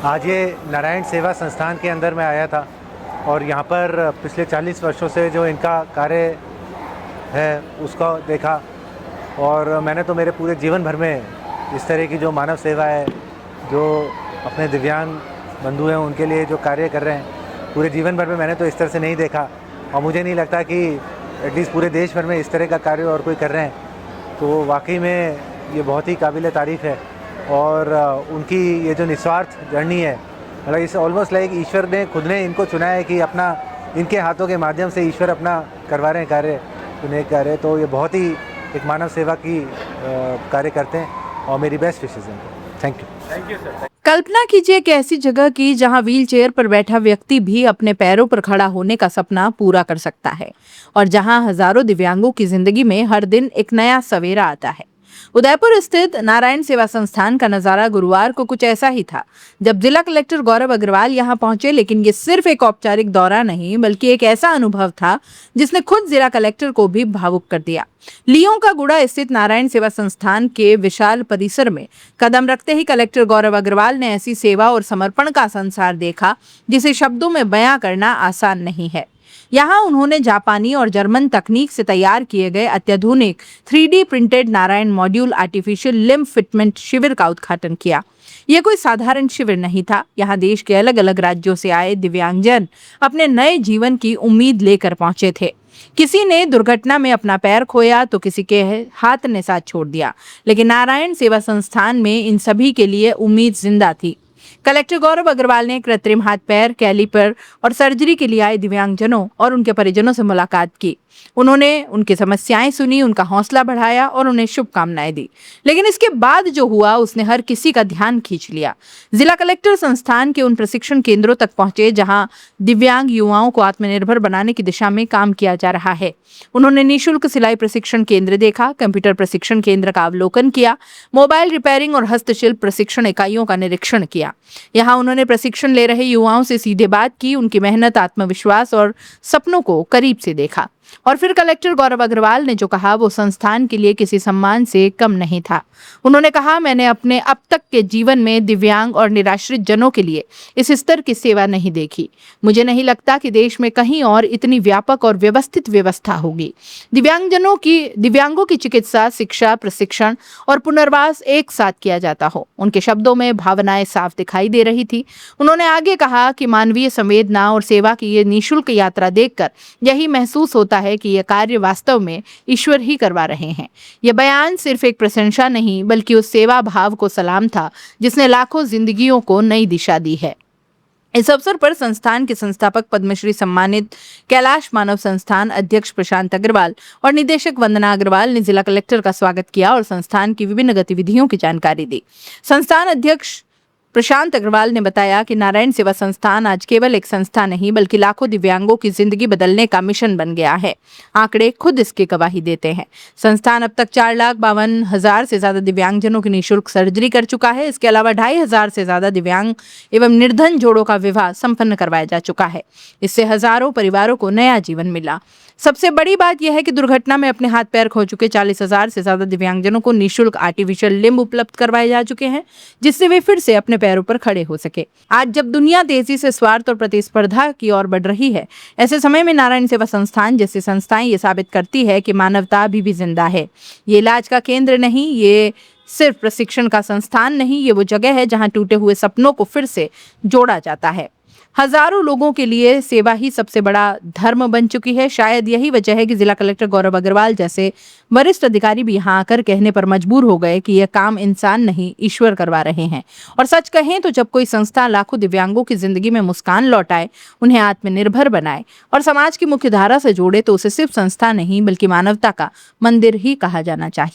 आज ये नारायण सेवा संस्थान के अंदर मैं आया था और यहाँ पर पिछले 40 वर्षों से जो इनका कार्य है उसको देखा। और मैंने तो मेरे पूरे जीवन भर में इस तरह की जो मानव सेवा है, जो अपने दिव्यांग बंधु हैं उनके लिए जो कार्य कर रहे हैं, पूरे जीवन भर में मैंने तो इस तरह से नहीं देखा। और मुझे नहीं लगता कि एटलीस्ट पूरे देश भर में इस तरह का कार्य और कोई कर रहे हैं। तो वाकई में ये बहुत ही काबिल तारीफ़ है। और उनकी ये जो निस्वार्थ जर्नी है, मतलब इस ऑलमोस्ट लाइक ईश्वर ने खुद ने इनको चुना है कि अपना इनके हाथों के माध्यम से ईश्वर अपना करवा रहे हैं कार्य, उन्हें कार्य। तो ये बहुत ही एक मानव सेवा की कार्य करते हैं और मेरी बेस्ट विशेज़ हैं। Thank you sir. कल्पना कीजिए कि ऐसी जगह की जहां व्हीलचेयर पर बैठा व्यक्ति भी अपने पैरों पर खड़ा होने का सपना पूरा कर सकता है और जहां हजारों दिव्यांगों की जिंदगी में हर दिन एक नया सवेरा आता है। उदयपुर स्थित नारायण सेवा संस्थान का नजारा गुरुवार को कुछ ऐसा ही था जब जिला कलेक्टर गौरव अग्रवाल यहां पहुंचे। लेकिन ये सिर्फ एक औपचारिक दौरा नहीं बल्कि एक ऐसा अनुभव था जिसने खुद जिला कलेक्टर को भी भावुक कर दिया। लियों का गुड़ा स्थित नारायण सेवा संस्थान के विशाल परिसर में कदम रखते ही कलेक्टर गौरव अग्रवाल ने ऐसी सेवा और समर्पण का संसार देखा जिसे शब्दों में बयां करना आसान नहीं है। यहाँ उन्होंने जापानी और जर्मन तकनीक से तैयार किए गए अत्याधुनिक 3D printed Narayan module artificial limb fitment शिविर का उद्घाटन किया। यह कोई साधारण शिविर नहीं था। यहाँ देश के अलग अलग राज्यों से आए दिव्यांगजन अपने नए जीवन की उम्मीद लेकर पहुंचे थे। किसी ने दुर्घटना में अपना पैर खोया तो किसी के हाथ ने साथ छोड़ दिया, लेकिन नारायण सेवा संस्थान में इन सभी के लिए उम्मीद जिंदा थी। कलेक्टर गौरव अग्रवाल ने कृत्रिम हाथ पैर, कैलिपर और सर्जरी के लिए आए दिव्यांगजनों और उनके परिजनों से मुलाकात की। उन्होंने उनकी समस्याएं सुनी, उनका हौसला बढ़ाया और उन्हें शुभकामनाएं दी। लेकिन इसके बाद जो हुआ उसने हर किसी का ध्यान खींच लिया। जिला कलेक्टर संस्थान के उन प्रशिक्षण केंद्रों तक पहुंचे जहां दिव्यांग युवाओं को आत्मनिर्भर बनाने की दिशा में काम किया जा रहा है। उन्होंने निःशुल्क सिलाई प्रशिक्षण केंद्र देखा, कंप्यूटर प्रशिक्षण केंद्र का अवलोकन किया, मोबाइल रिपेयरिंग और हस्तशिल्प प्रशिक्षण इकाइयों का निरीक्षण किया। यहाँ उन्होंने प्रशिक्षण ले रहे युवाओं से सीधे बात की, उनकी मेहनत, आत्मविश्वास और सपनों को करीब से देखा। और फिर कलेक्टर गौरव अग्रवाल ने जो कहा वो संस्थान के लिए किसी सम्मान से कम नहीं था। उन्होंने कहा, मैंने अपने अब तक के जीवन में दिव्यांग और निराश्रित जनों के लिए इस स्तर की सेवा नहीं देखी। मुझे नहीं लगता कि देश में कहीं और इतनी व्यापक और व्यवस्थित व्यवस्था होगी। दिव्यांगों की चिकित्सा, शिक्षा, प्रशिक्षण और पुनर्वास एक साथ किया जाता हो। उनके शब्दों में भावनाएं साफ दिखाई दे रही थी। उन्होंने आगे कहा कि मानवीय संवेदना और सेवा की ये निःशुल्क यात्रा देखकर यही महसूस होता है कि यह कार्य वास्तव में ईश्वर ही करवा रहे हैं। यह बयान सिर्फ एक प्रशंसा नहीं बल्कि उस सेवा भाव को सलाम था जिसने लाखों जिंदगियों को नई दिशा दी है। इस अवसर पर संस्थान के संस्थापक, पद्मश्री सम्मानित कैलाश मानव संस्थान अध्यक्ष प्रशांत अग्रवाल और निदेशक वंदना अग्रवाल ने जिला कलेक्टर का स्वागत किया और संस्थान की विभिन्न गतिविधियों की जानकारी दी। संस्थान अध्यक्ष प्रशांत अग्रवाल ने बताया कि नारायण सेवा संस्थान आज केवल एक संस्था नहीं बल्कि लाखों दिव्यांगों की जिंदगी बदलने का मिशन बन गया है। आंकड़े खुद इसकी गवाही देते हैं। संस्थान अब तक 4,52,000 से ज्यादा दिव्यांगजनों की निःशुल्क सर्जरी कर चुका है। इसके अलावा 2,500 से ज्यादा दिव्यांग एवं निर्धन जोड़ों का विवाह संपन्न करवाया जा चुका है। इससे हजारों परिवारों को नया जीवन मिला। सबसे बड़ी बात यह है कि दुर्घटना में अपने हाथ पैर खो चुके 40,000 से ज्यादा दिव्यांगजनों को निःशुल्क आर्टिफिशियल लिम्ब उपलब्ध करवाए जा चुके हैं, जिससे वे फिर से अपने पैरों पर खड़े हो सके। आज जब दुनिया तेजी से स्वार्थ और प्रतिस्पर्धा की ओर बढ़ रही है, ऐसे समय में नारायण सेवा संस्थान जैसी संस्थाएं ये साबित करती है कि मानवता अभी भी जिंदा है। ये इलाज का केंद्र नहीं, ये सिर्फ प्रशिक्षण का संस्थान नहीं, ये वो जगह है जहां टूटे हुए सपनों को फिर से जोड़ा जाता है। हजारों लोगों के लिए सेवा ही सबसे बड़ा धर्म बन चुकी है। शायद यही वजह है कि जिला कलेक्टर गौरव अग्रवाल जैसे वरिष्ठ अधिकारी भी यहाँ आकर कहने पर मजबूर हो गए कि यह काम इंसान नहीं ईश्वर करवा रहे हैं। और सच कहें तो जब कोई संस्था लाखों दिव्यांगों की जिंदगी में मुस्कान लौटाए, उन्हें आत्मनिर्भर बनाए और समाज की मुख्य धारा से जोड़े तो उसे सिर्फ संस्था नहीं बल्कि मानवता का मंदिर ही कहा जाना चाहिए।